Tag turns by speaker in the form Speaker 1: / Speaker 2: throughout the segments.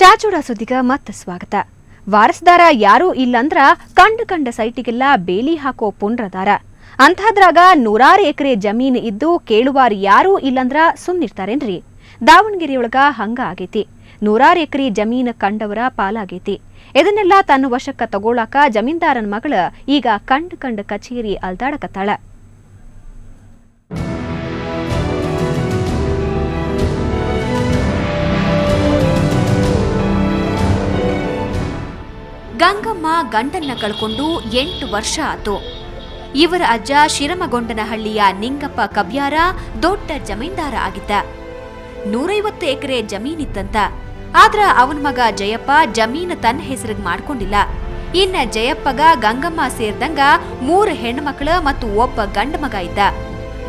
Speaker 1: ಚಾಚೂಡ ಸುದ್ದಿಗ ಮತ್ತೆ ಸ್ವಾಗತ. ವಾರಸ್ದಾರ ಯಾರೂ ಇಲ್ಲಂದ್ರ ಕಂಡ ಸೈಟಿಗೆಲ್ಲ ಬೇಲಿ ಹಾಕೋ ಪುಂಡ್ರದಾರ. ಅಂಥದ್ರಾಗ 100 ಎಕರೆ ಜಮೀನು ಇದ್ದು ಕೇಳುವಾರ ಯಾರೂ ಇಲ್ಲಂದ್ರ ಸುಮ್ನಿರ್ತಾರೇನ್ರಿ? ದಾವಣಗೆರೆಯೊಳಗ ಹಂಗ ಆಗೈತಿ. 100 ಎಕರೆ ಜಮೀನು ಕಂಡವರ ಪಾಲಾಗೈತಿ. ಇದನ್ನೆಲ್ಲ ತನ್ನ ವಶಕ್ಕ ತಗೋಳಾಕ ಜಮೀನ್ದಾರನ ಮಗಳ ಈಗ ಕಂಡ ಕಚೇರಿ ಅಲ್ದಾಡಕತ್ತಾಳ. ಗಂಗಮ್ಮ ಗಂಡನ್ನ ಕಳ್ಕೊಂಡು 8 ವರ್ಷ ಆತು. ಇವರ ಅಜ್ಜ ಶಿರಮಗೊಂಡನಹಳ್ಳಿಯ ನಿಂಗಪ್ಪ ಕಬ್ಯಾರ ದೊಡ್ಡ ಜಮೀನ್ದಾರ ಆಗಿದ್ದ. 150 ಎಕರೆ ಜಮೀನಿತ್ತಂತ. ಆದ್ರ ಅವನ ಮಗ ಜಯಪ್ಪ ಜಮೀನು ತನ್ನ ಹೆಸರಿಗೆ ಮಾಡ್ಕೊಂಡಿಲ್ಲ. ಇನ್ನ ಜಯಪ್ಪಗ ಗಂಗಮ್ಮ ಸೇರ್ದಂಗ 3 ಹೆಣ್ಮಕ್ಳ ಮತ್ತು ಒಬ್ಬ ಗಂಡ ಮಗ ಇದ್ದ.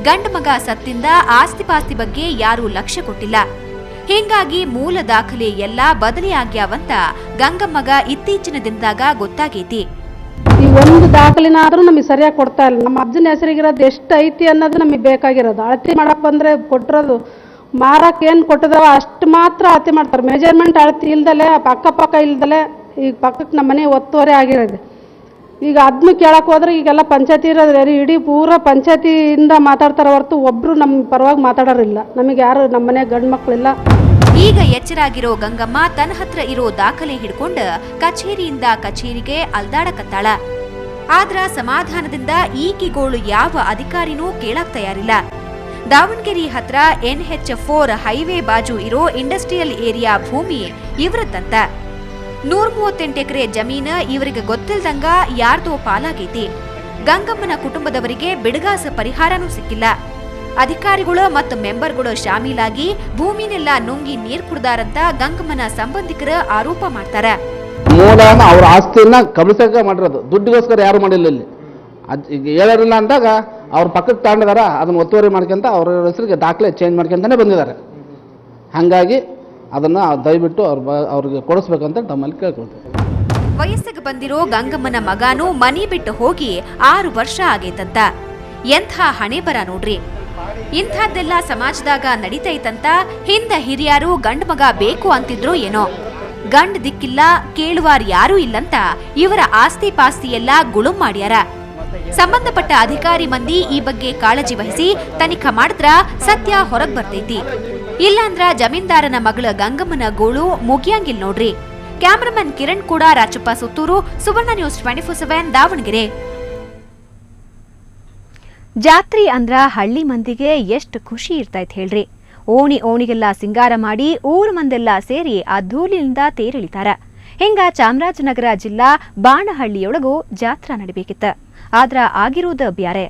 Speaker 1: ಗಂಡ ಮಗ ಸತ್ತಿಂದ ಆಸ್ತಿ ಪಾಸ್ತಿ ಬಗ್ಗೆ ಯಾರೂ ಲಕ್ಷ್ಯ ಕೊಟ್ಟಿಲ್ಲ. ಹಿಂಗಾಗಿ ಮೂಲ ದಾಖಲೆ ಎಲ್ಲಾ ಬದಲಿ ಆಗ್ಯಾವಂತ ಗಂಗಮ್ಮಗ ಇತ್ತೀಚಿನ ದಿನದಾಗ ಗೊತ್ತಾಗೈತಿ.
Speaker 2: ಈ ಒಂದು ದಾಖಲೆನಾದ್ರೂ ನಮಗೆ ಸರಿಯಾಗಿ ಕೊಡ್ತಾ ಇಲ್ಲ. ನಮ್ಮ ಅಜ್ಜನ ಹೆಸರಿಗಿರೋದು ಎಷ್ಟು ಐತಿ ಅನ್ನೋದು ನಮಗೆ ಬೇಕಾಗಿರೋದು. ಅಳತೆ ಮಾಡಕ್ ಬಂದ್ರೆ ಕೊಟ್ಟಿರೋದು ಮಾರಕ್ಕೆ ಏನು ಕೊಟ್ಟಿದಾವ ಅಷ್ಟು ಮಾತ್ರ ಅಳತೆ ಮಾಡ್ತಾರೆ. ಮೆಜರ್ಮೆಂಟ್ ಅಳತೆ ಇಲ್ದಲೆ ಅಕ್ಕಪಕ್ಕ ಇಲ್ದಲೆ ಈಗ ಪಕ್ಕಕ್ಕೆ ನಮ್ಮ ಮನೆ ಒತ್ತುವರೆ ಆಗಿರೋದು. ಈಗ ಅದನ್ನು ಕೇಳಕ್ಕೆ ಹೋದ್ರೆ ಈಗೆಲ್ಲ ಪಂಚಾಯತಿ ಇರೋದು ಇಡೀ ಪೂರ ಪಂಚಾಯತಿಯಿಂದ ಮಾತಾಡ್ತಾರ ಹೊರತು ಒಬ್ರು ನಮ್ಮ ಪರವಾಗಿ ಮಾತಾಡೋರಿಲ್ಲ. ನಮಗೆ ಯಾರು ನಮ್ಮ ಮನೆ ಗಂಡು ಮಕ್ಕಳಿಲ್ಲ.
Speaker 1: ಈಗ ಎಚ್ಚರಾಗಿರೋ ಗಂಗಮ್ಮ ತನ್ನ ಹತ್ರ ಇರೋ ದಾಖಲೆ ಹಿಡ್ಕೊಂಡ ಕಚೇರಿಯಿಂದ ಕಚೇರಿಗೆ ಅಲ್ದಾಡಕತ್ತಾಳ. ಆದ್ರ ಸಮಾಧಾನದಿಂದ ಈಕಿಗೋಳು ಯಾವ ಅಧಿಕಾರಿನೂ ಕೇಳಕ್ ತಯಾರಿಲ್ಲ. ದಾವಣಗೆರೆ ಹತ್ರ NH4 ಹೈವೇ ಬಾಜು ಇರೋ ಇಂಡಸ್ಟ್ರಿಯಲ್ ಏರಿಯಾ ಭೂಮಿ ಇವ್ರದಂತ. 138 ಎಕರೆ ಜಮೀನು ಇವರಿಗೆ ಗೊತ್ತಿಲ್ದಂಗ ಯಾರ್ದೋ ಪಾಲಾಗೈತಿ. ಗಂಗಮ್ಮನ ಕುಟುಂಬದವರಿಗೆ ಬಿಡುಗಾಸ ಪರಿಹಾರನೂ ಸಿಕ್ಕಿಲ್ಲ. ಅಧಿಕಾರಿಗಳು ಮತ್ತು ಮೆಂಬರ್ಗಳು ಶಾಮೀಲಾಗಿ ಭೂಮಿನೆಲ್ಲ ನುಂಗಿ ನೀರ್ ಕುಡ್ದಾರಂತ ಗಂಗಮ್ಮನ ಸಂಬಂಧಿಕರ ಆರೋಪ ಮಾಡ್ತಾರ.
Speaker 3: ಮೂಲನ ಅವ್ರ ಆಸ್ತಿಯನ್ನ ಕಬಳಿಸಕ್ಕೆ ಮಾಡಿರೋದು, ದುಡ್ಡಿಗೋಸ್ಕರ ಯಾರು ಮಾಡಿಲ್ಲ. ಇಲ್ಲಿ ಈಗ ಹೇಳೋರಿಲ್ಲ ಅಂದಾಗ ಅವ್ರ ಪಕ್ಕಕ್ಕೆ ತಗೊಂಡಿದಾರ, ಅದನ್ನ ಒತ್ತುವರಿ ಮಾಡ್ಕೊಂತ ಅವ್ರ ಹೆಸರಿಗೆ ದಾಖಲೆ ಚೇಂಜ್ ಮಾಡ್ಕೊಂತಾನೆ ಬಂದಿದ್ದಾರೆ. ಹಾಗಾಗಿ ಅದನ್ನ ದಯವಿಟ್ಟು ಅವ್ರಿಗೆ ಕೊಡಿಸ್ಬೇಕಂತ ತಮ್ಮಲ್ಲಿ ಕೇಳ್ಕೊಳ್ತೀವಿ.
Speaker 1: ವಯಸ್ಸಿಗೆ ಬಂದಿರೋ ಗಂಗಮ್ಮನ ಮಗಾನು ಮನಿ ಬಿಟ್ಟು ಹೋಗಿ 6 ವರ್ಷ ಆಗೈತಂತ. ಎಂಥ ಹಣೆ ಬರ ನೋಡ್ರಿ. ಇಂಥದ್ದೆಲ್ಲ ಸಮಾಜದಾಗ ನಡೀತೈತಂತ ಹಿಂದ ಹಿರಿಯರು ಗಂಡ ಮಗ ಬೇಕು ಅಂತಿದ್ರು ಏನೋ. ಗಂಡ ದಿಕ್ಕಿಲ್ಲ, ಕೇಳುವಾರ ಯಾರೂ ಇಲ್ಲಂತ ಇವರ ಆಸ್ತಿ ಪಾಸ್ತಿ ಎಲ್ಲ ಗುಳುಂ ಮಾಡ್ಯಾರ. ಸಂಬಂಧಪಟ್ಟ ಅಧಿಕಾರಿ ಮಂದಿ ಈ ಬಗ್ಗೆ ಕಾಳಜಿ ವಹಿಸಿ ತನಿಖಾ ಮಾಡಿದ್ರ ಸತ್ಯ ಹೊರಗ್ ಬರ್ತೈತಿ. ಇಲ್ಲಾಂದ್ರ ಜಮೀನ್ದಾರನ ಮಗಳ ಗಂಗಮ್ಮನ ಗೋಳು ಮುಗಿಯಂಗಿಲ್ ನೋಡ್ರಿ. ಕ್ಯಾಮರಾಮನ್ ಕಿರಣ್ ಕೂಡ ರಾಚಪ್ಪ ಸುತ್ತೂರು, ಸುವರ್ಣ ನ್ಯೂಸ್ 24/7 ದಾವಣಗೆರೆ. ಜಾತ್ರಿ ಅಂದ್ರ ಹಳ್ಳಿ ಮಂದಿಗೆ ಎಷ್ಟು ಖುಷಿ ಇರ್ತೈತ್ ಹೇಳ್ರಿ. ಓಣಿಗೆಲ್ಲ ಸಿಂಗಾರ ಮಾಡಿ ಊರ್ ಮಂದೆಲ್ಲ ಸೇರಿ ಅದ್ದೂಲಿನಿಂದ ತೇರಿಳಿತಾರ. ಹಿಂಗ ಚಾಮರಾಜನಗರ ಜಿಲ್ಲಾ ಬಾಣಹಳ್ಳಿಯೊಳಗೂ ಜಾತ್ರಾ ನಡಿಬೇಕಿತ್ತ. ಆದ್ರ ಆಗಿರೋದ ಬ್ಯಾರೆ.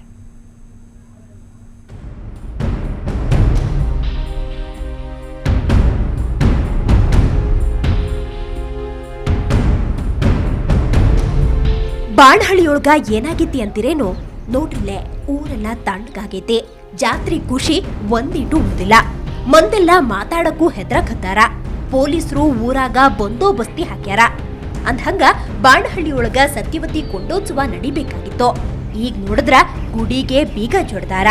Speaker 4: ಬಾಣಹಳ್ಳಿಯೊಳಗ ಏನಾಗೈತಿ ಅಂತೀರೇನು? ನೋಡ್ರಿಲ್ಲೇ ಊರೆಲ್ಲ ತಣ್ಣಗಾಗೈತಿ. ಜಾತ್ರೆ ಖುಷಿ ಒಂದಿಟ್ಟು ಉಳಿದಿಲ್ಲ. ಮಂದೆಲ್ಲ ಮಾತಾಡಕ್ಕೂ ಹೆದರಕತ್ತಾರ. ಪೊಲೀಸರು ಊರಾಗ ಬಂದೋಬಸ್ತಿ ಹಾಕ್ಯಾರ. ಅಂದ್ಹಂಗ ಬಾಣಹಳ್ಳಿಯೊಳಗ ಸತ್ಯವತಿ ಕೊಂಡೋತ್ಸವ ನಡಿಬೇಕಾಗಿತ್ತು. ಈಗ ನೋಡಿದ್ರ ಗುಡಿಗೆ ಬೀಗ ಜೊಡ್ದಾರ.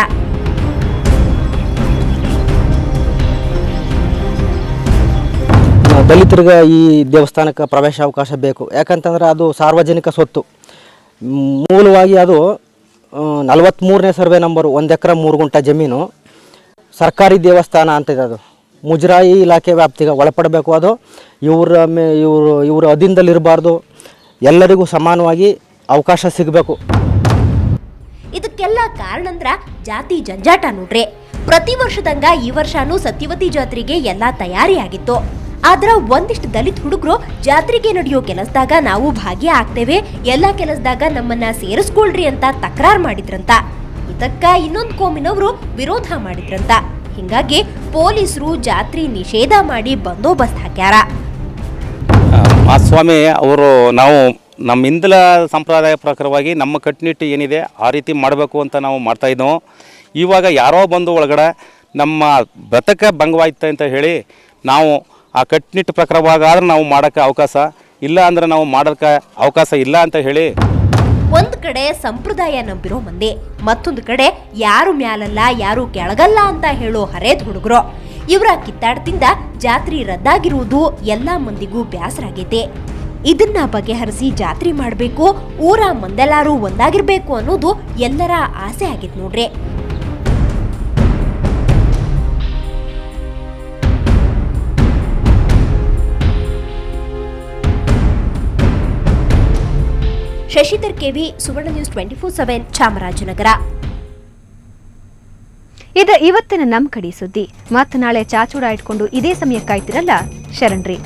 Speaker 5: ದಲಿತರಿಗೆ ಈ ದೇವಸ್ಥಾನಕ್ಕೆ ಪ್ರವೇಶಾವಕಾಶ ಬೇಕು. ಯಾಕಂತಂದ್ರೆ ಅದು ಸಾರ್ವಜನಿಕ ಸ್ವತ್ತು. ಮೂಲವಾಗಿ ಅದು 43ನೇ ಸರ್ವೆ ನಂಬರು 1 ಎಕರೆ 3 ಗುಂಟ ಜಮೀನು ಸರ್ಕಾರಿ ದೇವಸ್ಥಾನ ಅಂತಿದೆ. ಅದು ಮುಜರಾಯಿ ಇಲಾಖೆ ವ್ಯಾಪ್ತಿಗೆ ಒಳಪಡಬೇಕು. ಅದು ಇವ್ರ ಅಧೀನದಲ್ಲಿರಬಾರ್ದು. ಎಲ್ಲರಿಗೂ ಸಮಾನವಾಗಿ ಅವಕಾಶ ಸಿಗಬೇಕು.
Speaker 4: ಇದಕ್ಕೆಲ್ಲ ಕಾರಣ ಅಂದ್ರ ಜಾತಿ ಜಂಜಾಟ ನೋಡ್ರಿ. ಪ್ರತಿ ವರ್ಷದಂಗ ಈ ವರ್ಷನೂ ಸತ್ಯವತಿ ಜಾತ್ರೆಗೆ ಎಲ್ಲಾ ತಯಾರಿ ಆಗಿತ್ತು. ಆದ್ರ ಒಂದಿಷ್ಟು ದಲಿತ ಹುಡುಗರು ಜಾತ್ರೆಗೆ ನಡೆಯೋ ಕೆಲಸದಾಗ ನಾವು ಭಾಗಿ ಆಗ್ತೇವೆ, ಎಲ್ಲಾ ಕೆಲಸದಾಗ ನಮ್ಮನ್ನ ಸೇರಿಸ್ಕೊಳ್ರಿ ಅಂತ ತಕರಾರ್ ಮಾಡಿದ್ರಂತ. ಇದಕ್ಕ ಇನ್ನೊಂದು ಕೋಮಿನವರು ವಿರೋಧ ಮಾಡಿದ್ರಂತ. ಹಿಂಗಾಗಿ ಪೊಲೀಸರು ಜಾತ್ರೆ ನಿಷೇಧ ಮಾಡಿ ಬಂದೋಬಸ್ತ್ ಹಾಕ್ಯಾರ.
Speaker 6: ಸ್ವಾಮಿ ಅವರು ನಾವು ನಮ್ಮ ಹಿಂದಲ ಸಂಪ್ರದಾಯ ಪ್ರಕಾರವಾಗಿ ನಮ್ಮ ಕಟ್ಟುನಿಟ್ಟು ಏನಿದೆ ಆ ರೀತಿ ಮಾಡಬೇಕು ಅಂತ ನಾವು ಮಾಡ್ತಾ ಇದ್ದೋ. ಇವಾಗ ಯಾರೋ ಬಂದು ಒಳಗಡೆ ನಮ್ಮ ಬ್ರತಕ ಭಂಗವಾಯ್ತು ಅಂತ ಹೇಳಿ ನಾವು ಆ ಕಟ್ಟುನಿಟ್ಟು ಪ್ರಕಾರವಾಗಾದ್ರೆ ನಾವು ಮಾಡೋಕ್ಕೆ ಅವಕಾಶ ಇಲ್ಲ, ಅಂದ್ರೆ ನಾವು ಮಾಡೋಕ್ಕೆ ಅವಕಾಶ ಇಲ್ಲ ಅಂತ ಹೇಳಿ
Speaker 4: ಒಂದ್ ಕಡೆ ಸಂಪ್ರದಾಯ ನಂಬಿರೋ ಮಂದಿ, ಮತ್ತೊಂದು ಕಡೆ ಯಾರು ಮ್ಯಾಲಲ್ಲ ಯಾರು ಕೆಳಗಲ್ಲ ಅಂತ ಹೇಳೋ ಹರೇದ್ ಹುಡುಗರು. ಇವರ ಕಿತ್ತಾಟದಿಂದ ಜಾತ್ರೆ ರದ್ದಾಗಿರುವುದು ಎಲ್ಲಾ ಮಂದಿಗೂ ಬ್ಯಾಸರಾಗೈತೆ. ಇದನ್ನ ಬಗೆಹರಿಸಿ ಜಾತ್ರೆ ಮಾಡಬೇಕು, ಊರ ಮಂದೆಲ್ಲಾರು ಒಂದಾಗಿರ್ಬೇಕು ಅನ್ನೋದು ಎಲ್ಲರ ಆಸೆ ಆಗಿತ್ತು ನೋಡ್ರಿ. ಶಶಿಧರ್ ಕೆವಿ, ಸುವರ್ಣ ನ್ಯೂಸ್ 24/7 ಚಾಮರಾಜನಗರ.
Speaker 1: ಇದು ಇವತ್ತಿನ ನಮ್ಮ ಕಡೆ ಸುದ್ದಿ. ಮತ್ತೆ ನಾಳೆ ಚಾಚೂಡ ಇಟ್ಕೊಂಡು ಇದೇ ಸಮಯ ಕಾಯ್ತಿರಲ್ಲ, ಶರಣ್ರಿ.